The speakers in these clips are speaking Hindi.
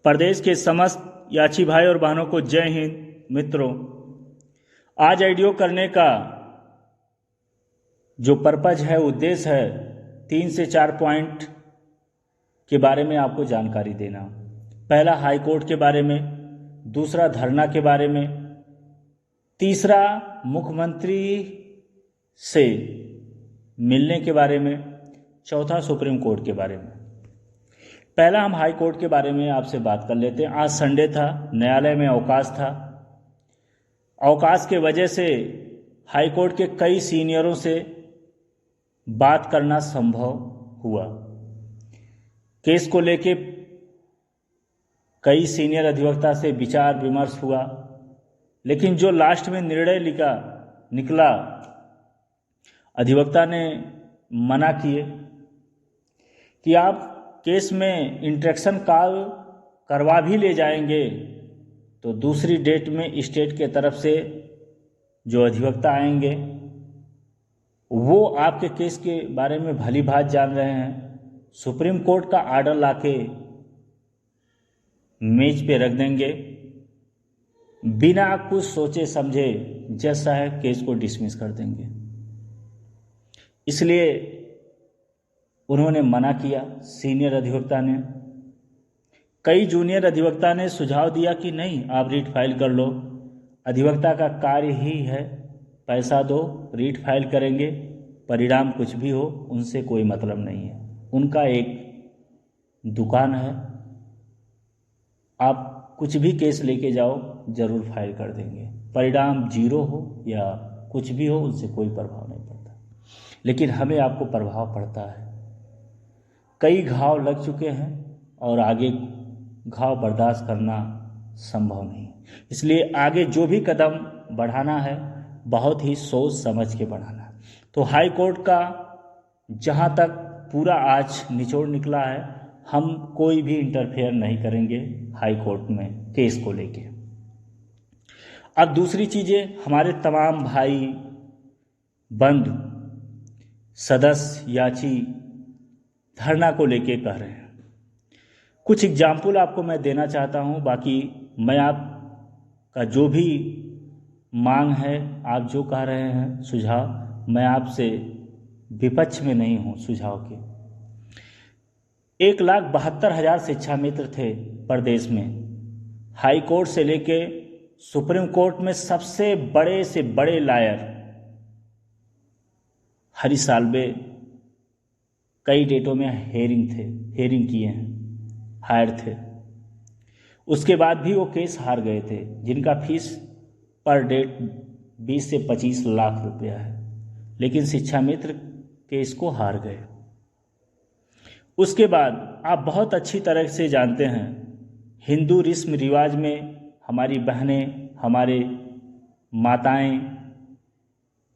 प्रदेश के समस्त याची भाई और बहनों को जय हिंद। मित्रों, आज ऑडियो करने का जो पर्पज है, उद्देश्य है, 3 से 4 पॉइंट के बारे में आपको जानकारी देना। पहला हाई कोर्ट के बारे में, दूसरा धरना के बारे में, तीसरा मुख्यमंत्री से मिलने के बारे में, चौथा सुप्रीम कोर्ट के बारे में। पहला हम हाई कोर्ट के बारे में आपसे बात कर लेते हैं। आज संडे था, न्यायालय में अवकाश था। अवकाश के वजह से हाई कोर्ट के कई सीनियरों से बात करना संभव हुआ। केस को लेके कई सीनियर अधिवक्ता से विचार विमर्श हुआ, लेकिन जो लास्ट में निर्णय निकला, अधिवक्ता ने मना किए कि आप केस में इंटरेक्शन कॉल करवा भी ले जाएंगे तो दूसरी डेट में स्टेट के तरफ से जो अधिवक्ता आएंगे वो आपके केस के बारे में भली भांति जान रहे हैं, सुप्रीम कोर्ट का आर्डर लाके मेज पे रख देंगे, बिना कुछ सोचे समझे जैसा है केस को डिसमिस कर देंगे। इसलिए उन्होंने मना किया। सीनियर अधिवक्ता ने, कई जूनियर अधिवक्ता ने सुझाव दिया कि नहीं, आप रीट फाइल कर लो, अधिवक्ता का कार्य ही है, पैसा दो, रीट फाइल करेंगे, परिणाम कुछ भी हो उनसे कोई मतलब नहीं है, उनका एक दुकान है, आप कुछ भी केस लेके जाओ जरूर फाइल कर देंगे, परिणाम 0 हो या कुछ भी हो उनसे कोई प्रभाव नहीं पड़ता। लेकिन हमें आपको प्रभाव पड़ता है। कई घाव लग चुके हैं और आगे घाव बर्दाश्त करना संभव नहीं। इसलिए आगे जो भी कदम बढ़ाना है बहुत ही सोच समझ के बढ़ाना है। तो हाई कोर्ट का जहाँ तक पूरा आज निचोड़ निकला है, हम कोई भी इंटरफेयर नहीं करेंगे हाई कोर्ट में केस को लेके। अब दूसरी चीज़ें, हमारे तमाम भाई बंधु सदस्य याची धरना को लेके कह रहे हैं। कुछ एग्जाम्पल आपको मैं देना चाहता हूं, बाकी मैं आपका जो भी मांग है, आप जो कह रहे हैं सुझाव, मैं आपसे विपक्ष में नहीं हूं सुझाव के। 1,72,000 शिक्षा मित्र थे प्रदेश में। हाई कोर्ट से लेके सुप्रीम कोर्ट में सबसे बड़े से बड़े लायर हरी साल्वे कई डेटों में हेयरिंग किए हैं, हायर थे। उसके बाद भी वो केस हार गए थे, जिनका फीस पर डेट 20 से 25 लाख रुपया है, लेकिन शिक्षा मित्र केस को हार गए। उसके बाद आप बहुत अच्छी तरह से जानते हैं, हिंदू रस्म रिवाज में हमारी बहनें, हमारे माताएं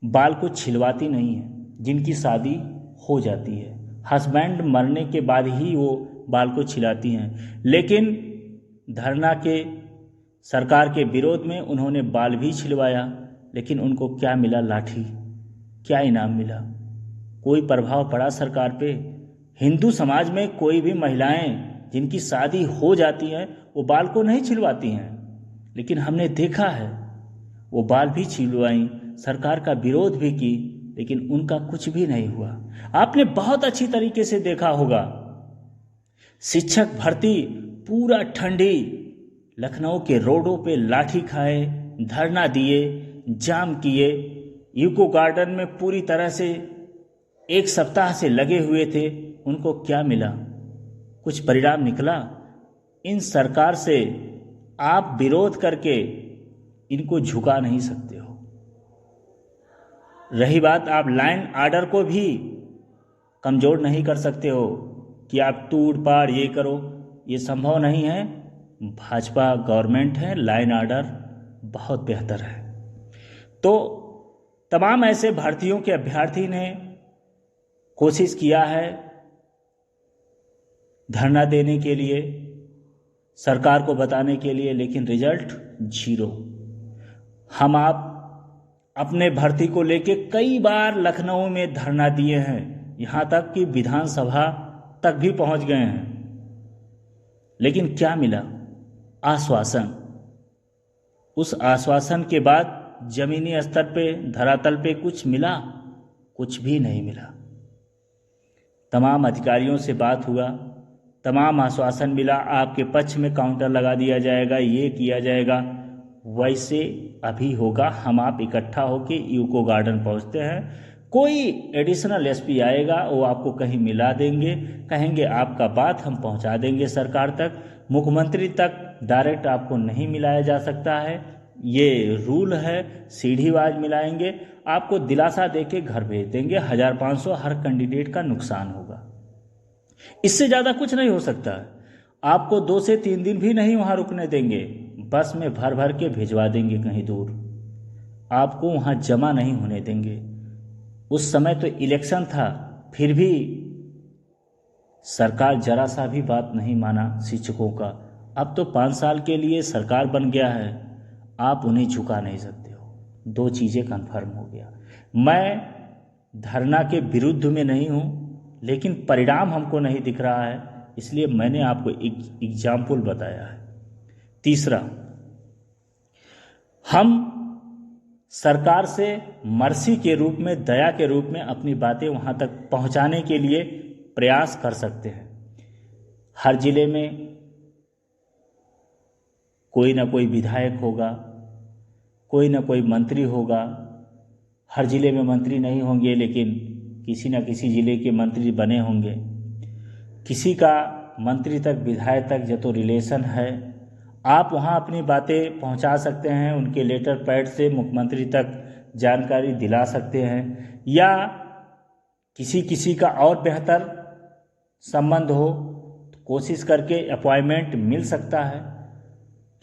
बाल को छिलवाती नहीं हैं। जिनकी शादी हो जाती है, हस्बैंड मरने के बाद ही वो बाल को छिलाती हैं, लेकिन धरना के सरकार के विरोध में उन्होंने बाल भी छिलवाया, लेकिन उनको क्या मिला? लाठी। क्या इनाम मिला? कोई प्रभाव पड़ा सरकार पे? हिंदू समाज में कोई भी महिलाएं जिनकी शादी हो जाती हैं वो बाल को नहीं छिलवाती हैं, लेकिन हमने देखा है वो बाल भी छिलवाई, सरकार का विरोध भी की, लेकिन उनका कुछ भी नहीं हुआ। आपने बहुत अच्छी तरीके से देखा होगा, शिक्षक भर्ती पूरा ठंडी लखनऊ के रोडों पे लाठी खाए, धरना दिए, जाम किए, यूको गार्डन में पूरी तरह से 1 सप्ताह से लगे हुए थे। उनको क्या मिला? कुछ परिणाम निकला? इन सरकार से आप विरोध करके इनको झुका नहीं सकते हो। रही बात, आप लाइन आर्डर को भी कमज़ोर नहीं कर सकते हो कि आप तोड़ पाड़ ये करो, ये संभव नहीं है। भाजपा गवर्नमेंट है, लाइन आर्डर बहुत बेहतर है। तो तमाम ऐसे भर्तियों के अभ्यर्थी ने कोशिश किया है धरना देने के लिए, सरकार को बताने के लिए, लेकिन रिजल्ट 0। हम आप अपने भर्ती को लेके कई बार लखनऊ में धरना दिए हैं, यहाँ तक कि विधानसभा तक भी पहुँच गए हैं, लेकिन क्या मिला? आश्वासन, उस आश्वासन के बाद जमीनी स्तर पे, धरातल पे कुछ मिला? कुछ भी नहीं मिला। तमाम अधिकारियों से बात हुआ, तमाम आश्वासन मिला, आपके पक्ष में काउंटर लगा दिया जाएगा, ये किया जाएगा। वैसे अभी होगा, हम आप इकट्ठा होके यूको गार्डन पहुंचते हैं, कोई एडिशनल एसपी आएगा, वो आपको कहीं मिला देंगे, कहेंगे आपका बात हम पहुंचा देंगे सरकार तक, मुख्यमंत्री तक डायरेक्ट आपको नहीं मिलाया जा सकता है, ये रूल है, सीढ़ीवाज मिलाएंगे, आपको दिलासा देके घर भेज देंगे, 1500 हर कैंडिडेट का नुकसान होगा। इससे ज़्यादा कुछ नहीं हो सकता है। आपको 2 से 3 दिन भी नहीं वहाँ रुकने देंगे, बस में भर भर के भिजवा देंगे कहीं दूर, आपको वहाँ जमा नहीं होने देंगे। उस समय तो इलेक्शन था, फिर भी सरकार जरा सा भी बात नहीं माना शिक्षकों का। अब तो 5 साल के लिए सरकार बन गया है, आप उन्हें झुका नहीं सकते हो। 2 चीज़ें कन्फर्म हो गया। मैं धरना के विरुद्ध में नहीं हूँ, लेकिन परिणाम हमको नहीं दिख रहा है, इसलिए मैंने आपको एक एग्जाम्पल बताया है। तीसरा, हम सरकार से मर्सी के रूप में, दया के रूप में अपनी बातें वहाँ तक पहुँचाने के लिए प्रयास कर सकते हैं। हर जिले में कोई ना कोई विधायक होगा, कोई ना कोई मंत्री होगा। हर जिले में मंत्री नहीं होंगे, लेकिन किसी न किसी जिले के मंत्री बने होंगे। किसी का मंत्री तक, विधायक तक जो तो रिलेशन है, आप वहाँ अपनी बातें पहुँचा सकते हैं, उनके लेटर पैड से मुख्यमंत्री तक जानकारी दिला सकते हैं, या किसी किसी का और बेहतर संबंध हो तो कोशिश करके अपॉइंटमेंट मिल सकता है।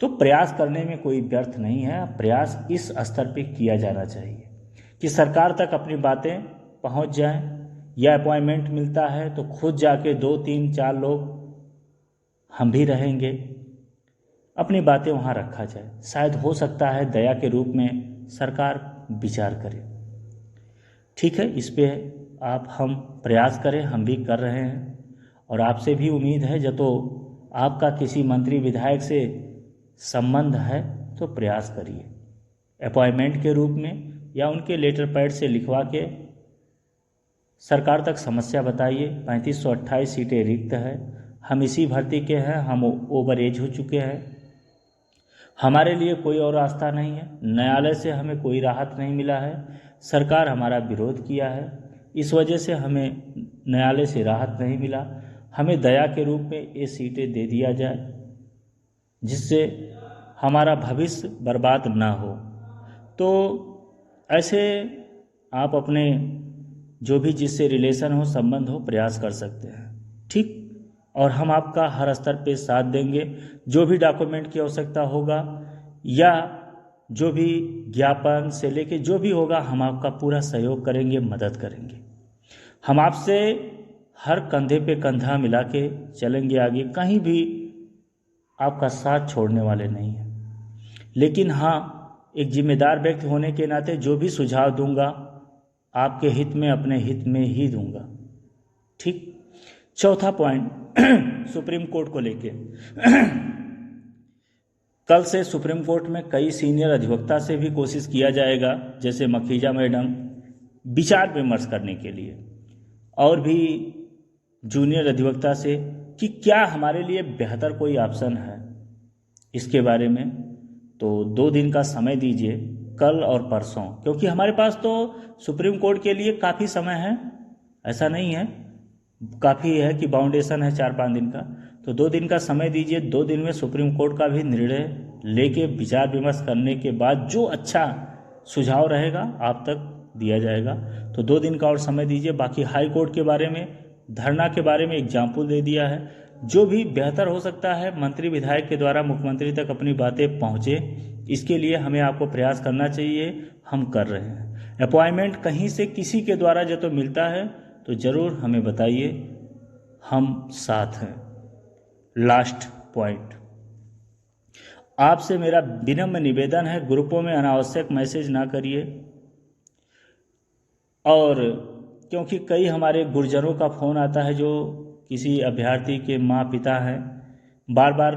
तो प्रयास करने में कोई व्यर्थ नहीं है। प्रयास इस स्तर पे किया जाना चाहिए कि सरकार तक अपनी बातें पहुंच जाएं, या अपॉइंटमेंट मिलता है तो खुद जाके 2, 3, 4 लोग हम भी रहेंगे, अपनी बातें वहाँ रखा जाए। शायद हो सकता है दया के रूप में सरकार विचार करे। ठीक है, इस पे आप हम प्रयास करें, हम भी कर रहे हैं, और आपसे भी उम्मीद है जब तो आपका किसी मंत्री विधायक से संबंध है तो प्रयास करिए, अपॉइंटमेंट के रूप में या उनके लेटर पैड से लिखवा के सरकार तक समस्या बताइए। 3528 सीटें रिक्त है, हम इसी भर्ती के हैं, हम ओवर एज हो चुके हैं, हमारे लिए कोई और रास्ता नहीं है, न्यायालय से हमें कोई राहत नहीं मिला है, सरकार हमारा विरोध किया है, इस वजह से हमें न्यायालय से राहत नहीं मिला, हमें दया के रूप में ये सीटें दे दिया जाए जिससे हमारा भविष्य बर्बाद ना हो। तो ऐसे आप अपने जो भी जिससे रिलेशन हो, संबंध हो, प्रयास कर सकते हैं। ठीक, और हम आपका हर स्तर पे साथ देंगे। जो भी डॉक्यूमेंट की आवश्यकता होगा या जो भी ज्ञापन से लेके जो भी होगा, हम आपका पूरा सहयोग करेंगे, मदद करेंगे। हम आपसे हर कंधे पे कंधा मिला के चलेंगे आगे, कहीं भी आपका साथ छोड़ने वाले नहीं हैं। लेकिन हाँ, एक जिम्मेदार व्यक्ति होने के नाते जो भी सुझाव दूंगा आपके हित में, अपने हित में ही दूंगा। ठीक। चौथा पॉइंट सुप्रीम कोर्ट को लेके कल से सुप्रीम कोर्ट में कई सीनियर अधिवक्ता से भी कोशिश किया जाएगा, जैसे मखीजा मैडम, विचार विमर्श करने के लिए, और भी जूनियर अधिवक्ता से कि क्या हमारे लिए बेहतर कोई ऑप्शन है इसके बारे में। तो 2 दिन का समय दीजिए, कल और परसों, क्योंकि हमारे पास तो सुप्रीम कोर्ट के लिए काफ़ी समय है, ऐसा नहीं है, काफ़ी है कि बाउंडेशन है 4-5 दिन का। तो 2 दिन का समय दीजिए, 2 दिन में सुप्रीम कोर्ट का भी निर्णय लेके विचार विमर्श करने के बाद जो अच्छा सुझाव रहेगा आप तक दिया जाएगा। तो 2 दिन का और समय दीजिए। बाकी हाई कोर्ट के बारे में, धरना के बारे में एग्जाम्पल दे दिया है। जो भी बेहतर हो सकता है मंत्री विधायक के द्वारा मुख्यमंत्री तक अपनी बातें पहुँचे, इसके लिए हमें आपको प्रयास करना चाहिए, हम कर रहे हैं। अपॉइंटमेंट कहीं से किसी के द्वारा जो तो मिलता है तो ज़रूर हमें बताइए, हम साथ हैं। लास्ट पॉइंट, आपसे मेरा विनम्र निवेदन है, ग्रुपों में अनावश्यक मैसेज ना करिए। और क्योंकि कई हमारे गुर्जरों का फ़ोन आता है जो किसी अभ्यर्थी के माँ पिता हैं, बार बार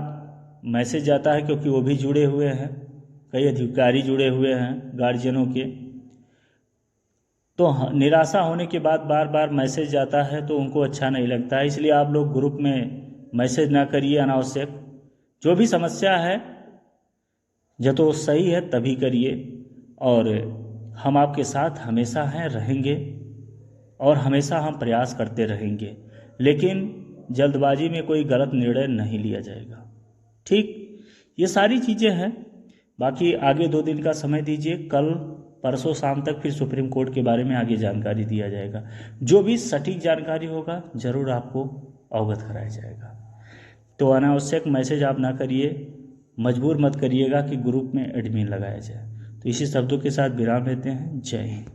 मैसेज जाता है क्योंकि वो भी जुड़े हुए हैं, कई अधिकारी जुड़े हुए हैं गार्जियनों के। तो निराशा होने के बाद बार बार मैसेज जाता है तो उनको अच्छा नहीं लगता है, इसलिए आप लोग ग्रुप में मैसेज ना करिए अनावश्यक। जो भी समस्या है जब तो सही है तभी करिए, और हम आपके साथ हमेशा हैं, रहेंगे, और हमेशा हम प्रयास करते रहेंगे, लेकिन जल्दबाजी में कोई गलत निर्णय नहीं लिया जाएगा। ठीक, ये सारी चीज़ें हैं। बाकी आगे 2 दिन का समय दीजिए, कल परसों शाम तक फिर सुप्रीम कोर्ट के बारे में आगे जानकारी दिया जाएगा। जो भी सटीक जानकारी होगा ज़रूर आपको अवगत कराया जाएगा। तो अनावश्यक मैसेज आप ना करिए, मजबूर मत करिएगा कि ग्रुप में एडमिन लगाया जाए। तो इसी शब्दों के साथ विराम लेते हैं। जय हिंद।